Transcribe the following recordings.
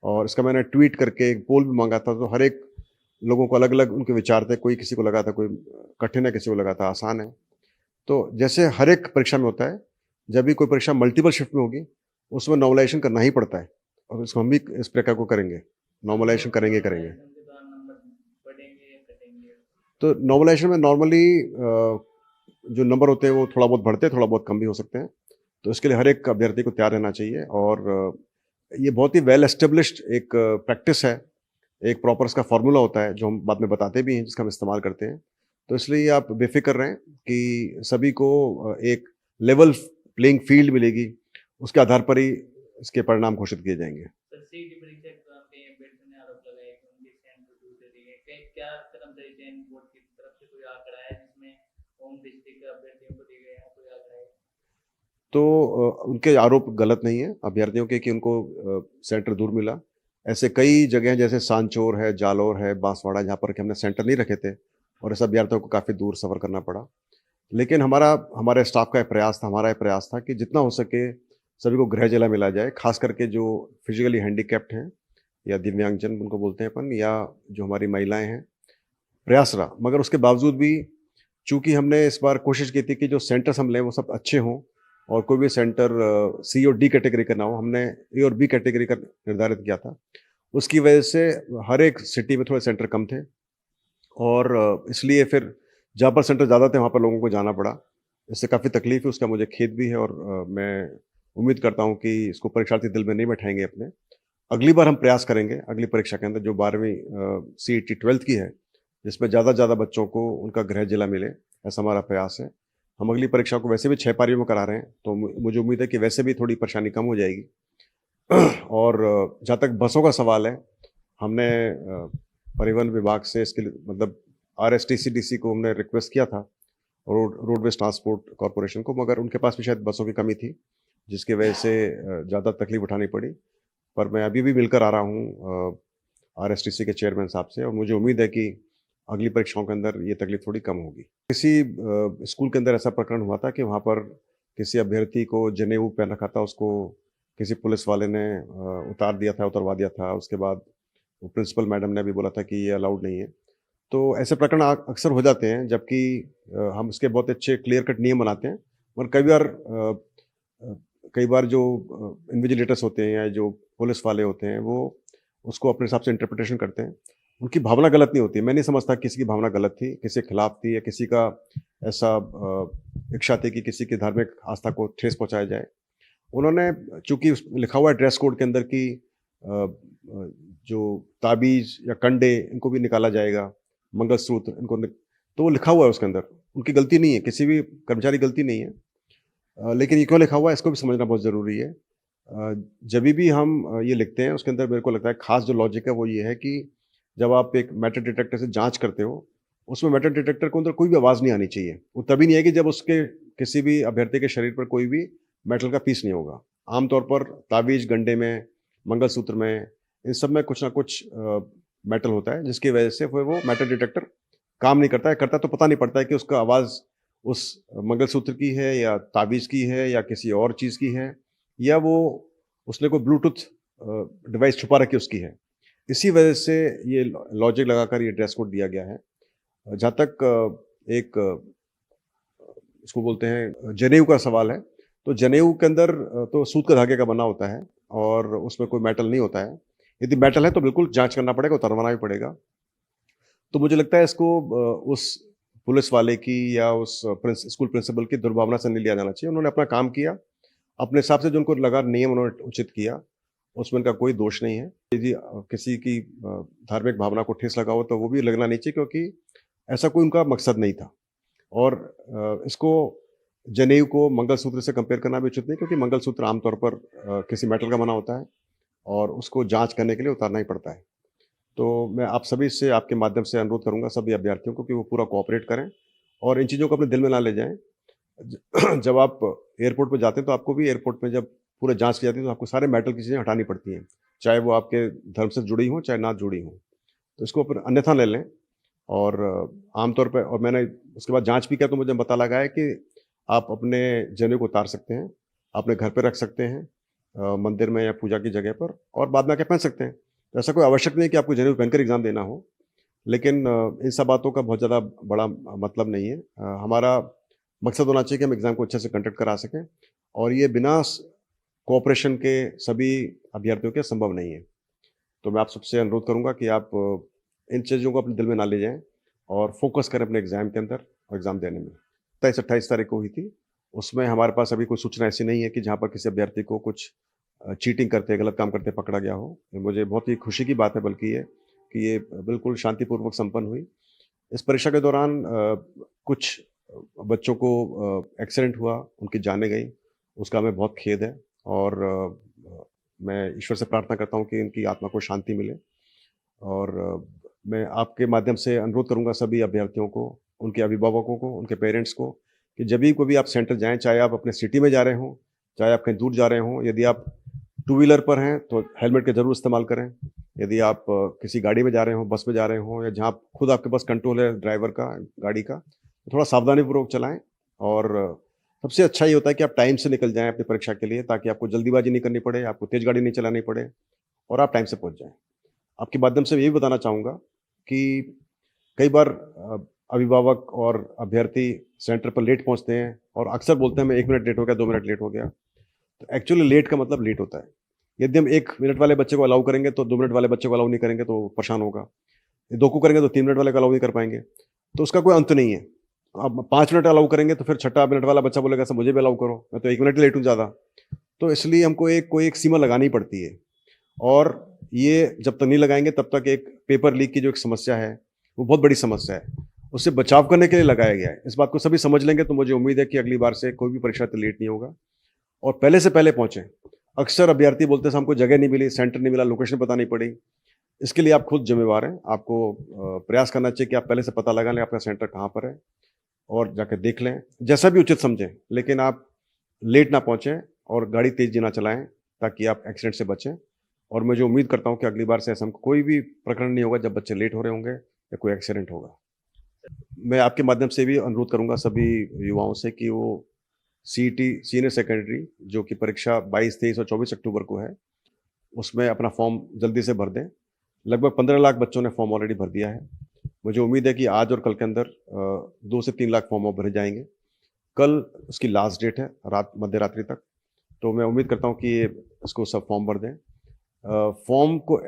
और इसका मैंने ट्वीट करके एक पोल भी मांगा था, तो हर एक लोगों को अलग अलग उनके विचार थे। कोई किसी को लगा था कोई कठिन है, किसी को लगा था आसान है। तो जैसे हर एक परीक्षा में होता है, जब भी कोई परीक्षा मल्टीपल शिफ्ट में होगी, उसमें नॉर्मलाइजेशन करना ही पड़ता है, और इसको हम भी इस प्रकार को करेंगे, तो नॉर्मलाइजेशन करेंगे करेंगे। एग्जाम के दौरान नंबर बढ़ेंगे या घटेंगे? तो नॉर्मलाइजेशन में नॉर्मली जो नंबर होते हैं वो थोड़ा बहुत बढ़ते हैं, थोड़ा बहुत कम भी हो सकते हैं। तो इसके लिए हर एक अभ्यर्थी को तैयार रहना चाहिए, और ये बहुत ही वेल एस्टेब्लिश्ड एक प्रैक्टिस है, एक प्रॉपर इसका फॉर्मूला होता है जो हम बाद में बताते भी हैं, जिसका हम इस्तेमाल करते हैं। तो इसलिए आप बेफिक्र रहें कि सभी को एक लेवल प्लेइंग फील्ड मिलेगी, उसके आधार पर ही इसके परिणाम घोषित किए जाएंगे। सर, सीईटी परीक्षा के दौरान कई अभ्यर्थियों ने आरोप लगाया कि उनके सेंटर दूर दे दिए गए। क्या कर्मचारी चयन बोर्ड की तरफ से कोई आंकड़ा है जिसमें होम डिस्ट्रिक्ट अभ्यर्थियों को दिए गए हैं, कोई आंकड़ा है? तो उनके आरोप गलत नहीं है अभ्यर्थियों के कि उनको सेंटर दूर मिला। ऐसे कई जगह हैं, जैसे सांचौर है, जालौर है, बांसवाड़ा, जहाँ पर कि हमने सेंटर नहीं रखे थे, और ऐसे अभ्यर्थियों को काफ़ी दूर सफ़र करना पड़ा। लेकिन हमारे स्टाफ का एक प्रयास था, हमारा एक प्रयास था कि जितना हो सके सभी को गृह जिला मिला जाए, खास करके जो फिजिकली हैंडीकैप्ड हैं या दिव्यांगजन उनको बोलते हैं अपन, या जो हमारी महिलाएं हैं। प्रयास रहा, मगर उसके बावजूद भी चूंकि हमने इस बार कोशिश की थी कि जो सेंटर्स हम लें वो सब अच्छे हों, और कोई भी सेंटर सी और डी कैटेगरी का ना हो। हमने ए और बी कैटेगरी का निर्धारित किया था। उसकी वजह से हर एक सिटी में थोड़े सेंटर कम थे, और इसलिए फिर जहाँ पर सेंटर ज़्यादा थे वहाँ पर लोगों को जाना पड़ा। इससे काफ़ी तकलीफ है, उसका मुझे खेद भी है, और मैं उम्मीद करता हूँ कि इसको परीक्षार्थी दिल में नहीं बैठाएंगे अपने। अगली बार हम प्रयास करेंगे, अगली परीक्षा के अंदर जो 12वीं सीईटी 12th की है, जिसमें ज़्यादा से ज़्यादा बच्चों को उनका गृह जिला मिले, ऐसा हमारा प्रयास है। हम अगली परीक्षा को वैसे भी 6 पारियों में करा रहे हैं, तो मुझे उम्मीद है कि वैसे भी थोड़ी परेशानी कम हो जाएगी। और जहाँ तक बसों का सवाल है, हमने परिवहन विभाग से इसके लिए मतलब आरएसटीसी-डीसी को हमने रिक्वेस्ट किया था, रोडवेज ट्रांसपोर्ट कॉर्पोरेशन को, मगर उनके पास भी शायद बसों की कमी थी, जिसकी वजह से ज़्यादा तकलीफ उठानी पड़ी। पर मैं अभी भी मिलकर आ रहा हूँ आरएसटीसी के चेयरमैन साहब से, और मुझे उम्मीद है कि अगली परीक्षाओं के अंदर ये तकलीफ थोड़ी कम होगी। किसी स्कूल के अंदर ऐसा प्रकरण हुआ था कि वहाँ पर किसी अभ्यर्थी को जनेऊ पहन रखा था, उसको किसी पुलिस वाले ने उतार दिया था, उतरवा दिया था। उसके बाद वो प्रिंसिपल मैडम ने भी बोला था कि ये अलाउड नहीं है। तो ऐसे प्रकरण अक्सर हो जाते हैं, जबकि हम इसके बहुत अच्छे क्लियर कट नियम बनाते हैं, और कई बार जो इन्विजिलेटर्स होते हैं या जो पुलिस वाले होते हैं, वो उसको अपने हिसाब से इंटरप्रिटेशन करते हैं। उनकी भावना गलत नहीं होती। मैं नहीं समझता किसी की भावना गलत थी, किसी के खिलाफ थी, या किसी का ऐसा इच्छा थी कि किसी की धार्मिक आस्था को ठेस पहुंचाया जाए। उन्होंने चूंकि लिखा हुआ है ड्रेस कोड के अंदर कि जो ताबीज या कंडे इनको भी निकाला जाएगा, मंगलसूत्र तो वो लिखा हुआ है उसके अंदर। उनकी गलती नहीं है, किसी भी कर्मचारी की गलती नहीं है। लेकिन ये क्यों लिखा हुआ है इसको भी समझना बहुत ज़रूरी है। जभी भी हम ये लिखते हैं उसके अंदर मेरे को लगता है खास जो लॉजिक है वो ये है कि जब आप एक मेटल डिटेक्टर से जाँच करते हो, उसमें मेटल डिटेक्टर के अंदर कोई भी आवाज़ नहीं आनी चाहिए। वो तभी नहीं आएगी जब उसके किसी भी अभ्यर्थी के शरीर पर कोई भी मेटल का पीस नहीं होगा। आमतौर पर ताबीज़, गंडे में, मंगलसूत्र में, इन सब में कुछ ना कुछ मेटल होता है, जिसकी वजह से फिर वो मेटल डिटेक्टर काम नहीं करता है। करता तो पता नहीं पड़ता है कि उसका आवाज़ उस मंगलसूत्र की है या ताबीज़ की है या किसी और चीज़ की है, या वो उसने कोई ब्लूटूथ डिवाइस छुपा रखी उसकी है। इसी वजह से ये लॉजिक लगाकर ये ड्रेस कोड दिया गया है। जहाँ तक एक इसको बोलते हैं जनेऊ का सवाल है, तो जनेऊ के अंदर तो सूत के धागे का बना होता है, और उसमें कोई मेटल नहीं होता है। यदि मेटल है तो बिल्कुल जाँच करना पड़ेगा, उतरवाना भी पड़ेगा। तो मुझे लगता है इसको उस पुलिस वाले की या उस स्कूल प्रिंसिपल की दुर्भावना से नहीं लिया जाना चाहिए। उन्होंने अपना काम किया, अपने हिसाब से जो उनको लगा नियम उन्होंने उचित किया, उसमें उनका कोई दोष नहीं है। यदि किसी की धार्मिक भावना को ठेस लगा हो तो वो भी लगना नहीं चाहिए, क्योंकि ऐसा कोई उनका मकसद नहीं था। और इसको जनेऊ को मंगलसूत्र से कंपेयर करना भी उचित नहीं, क्योंकि मंगलसूत्र आमतौर पर किसी मेटल का बना होता है, और उसको जाँच करने के लिए उतारना ही पड़ता है। तो मैं आप सभी से आपके माध्यम से अनुरोध करूँगा सभी अभ्यर्थियों को कि वो पूरा कोऑपरेट करें, और इन चीज़ों को अपने दिल में ना ले जाएँ। जब आप एयरपोर्ट पे जाते हैं तो आपको भी एयरपोर्ट में जब पूरा जाँच की जाती है तो आपको सारे मेटल की चीज़ें हटानी पड़ती हैं, चाहे वो आपके धर्म से जुड़ी हों, चाहे ना जुड़ी हों। तो इसको अपन अन्यथा ले लें, और आमतौर पे और मैंने उसके बाद जाँच भी किया तो मुझे पता लगा है कि आप अपने जनेऊ को उतार सकते हैं, अपने घर पे रख सकते हैं, मंदिर में या पूजा की जगह पर, और बाद में आके पहन सकते हैं। तो ऐसा कोई आवश्यक नहीं है कि आपको जनेऊ पहनकर एग्ज़ाम देना हो। लेकिन इन सब बातों का बहुत ज़्यादा बड़ा मतलब नहीं है। हमारा मकसद होना चाहिए कि हम एग्ज़ाम को अच्छे से कंडक्ट करा सकें, और ये बिना कोऑपरेशन के सभी अभ्यर्थियों के संभव नहीं है। तो मैं आप सबसे अनुरोध करूँगा कि आप इन चीज़ों को अपने दिल में ना ले जाएँ और फ़ोकस करें अपने एग्ज़ाम के अंदर और एग्ज़ाम देने में। 27-28 तारीख को हुई थी, उसमें हमारे पास अभी कोई सूचना ऐसी नहीं है कि जहाँ पर किसी अभ्यर्थी को कुछ चीटिंग करते, गलत काम करते पकड़ा गया हो। ये मुझे बहुत ही खुशी की बात है बल्कि ये कि ये बिल्कुल शांतिपूर्वक संपन्न हुई। इस परीक्षा के दौरान कुछ बच्चों को एक्सीडेंट हुआ, उनकी जानें गईं, उसका हमें बहुत खेद है, और मैं ईश्वर से प्रार्थना करता हूँ कि इनकी आत्मा को शांति मिले। और मैं आपके माध्यम से अनुरोध करूँगा सभी अभ्यर्थियों को, उनके अभिभावकों को, उनके पेरेंट्स को, कि जब भी कभी आप सेंटर जाएँ, चाहे आप अपने सिटी में जा रहे हों, चाहे आप कहीं दूर जा रहे हों, यदि आप टू व्हीलर पर हैं तो हेलमेट का ज़रूर इस्तेमाल करें। यदि आप किसी गाड़ी में जा रहे हों, बस में जा रहे हों, या जहाँ खुद आपके पास कंट्रोल है ड्राइवर का, गाड़ी का, तो थोड़ा सावधानीपूर्वक चलाएँ। और सबसे अच्छा ये होता है कि आप टाइम से निकल जाएँ अपनी परीक्षा के लिए, ताकि आपको जल्दीबाजी नहीं करनी पड़े, आपको तेज़ गाड़ी नहीं चलानी पड़े, और आप टाइम से पहुँच जाएँ। आपके माध्यम से ये भी बताना चाहूँगा कि कई बार अभिभावक और अभ्यर्थी सेंटर पर लेट पहुँचते हैं और अक्सर बोलते हैं मैं 1 मिनट लेट हो गया, 2 मिनट लेट हो गया। तो एक्चुअली लेट का मतलब लेट होता है। यदि हम 1 मिनट वाले बच्चे को अलाउ करेंगे तो 2 मिनट वाले बच्चे को अलाउ नहीं करेंगे तो परेशान होगा। 2 को करेंगे तो 3 मिनट वाले को अलाउ नहीं कर पाएँगे। तो उसका कोई अंत नहीं है। अब 5 मिनट अलाउ करेंगे तो फिर छठा मिनट वाला बच्चा बोलेगा सर मुझे भी अलाउ करो, मैं तो 1 मिनट ही लेट हूँ ज़्यादा। तो इसलिए हमको कोई एक सीमा लगानी पड़ती है, और ये जब तक नहीं लगाएँगे तब तक एक पेपर लीक की जो एक समस्या है, वो बहुत बड़ी समस्या है। उससे बचाव करने के लिए लगाया गया है। इस बात को सभी समझ लेंगे तो मुझे उम्मीद है कि अगली बार से कोई भी परीक्षा इतनी लेट नहीं होगा, और पहले से पहले पहुँचें। अक्सर अभ्यर्थी बोलते हैं हमको जगह नहीं मिली, सेंटर नहीं मिला, लोकेशन पता नहीं पड़ी। इसके लिए आप खुद ज़िम्मेवार हैं। आपको प्रयास करना चाहिए कि आप पहले से पता लगा लें आपका सेंटर कहाँ पर है, और जाकर देख लें, जैसा भी उचित समझें। लेकिन आप लेट ना पहुँचें और गाड़ी तेज़ ना चलाएँ, ताकि आप एक्सीडेंट से बचें। और मैं जो उम्मीद करता हूँ कि अगली बार से ऐसा कोई भी प्रकरण नहीं होगा जब बच्चे लेट हो रहे होंगे या कोई एक्सीडेंट होगा। मैं आपके माध्यम से भी अनुरोध करूँगा सभी युवाओं से कि वो सीईटी सीनियर सेकेंडरी जो कि परीक्षा 22, 23 और 24 अक्टूबर को है, उसमें अपना फॉर्म जल्दी से भर दें। लगभग 15 लाख बच्चों ने फॉर्म ऑलरेडी भर दिया है। मुझे उम्मीद है कि आज और कल के अंदर 2 से 3 लाख फॉर्म और भरे जाएँगे। कल उसकी लास्ट डेट है, मध्य रात्रि तक। तो मैं उम्मीद करता हूँ कि ये इसको सब फॉर्म भर दें। फॉर्म को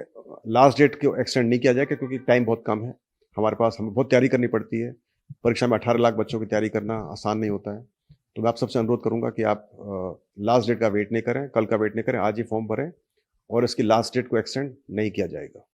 लास्ट डेट को एक्सटेंड नहीं किया जाएगा क्योंकि टाइम बहुत कम है। हमारे पास हमें बहुत तैयारी करनी पड़ती है। परीक्षा में 18 लाख बच्चों की तैयारी करना आसान नहीं होता है। तो मैं आप सबसे अनुरोध करूँगा कि आप लास्ट डेट का वेट नहीं करें, कल का वेट नहीं करें, आज ही फॉर्म भरें, और इसकी लास्ट डेट को एक्सटेंड नहीं किया जाएगा।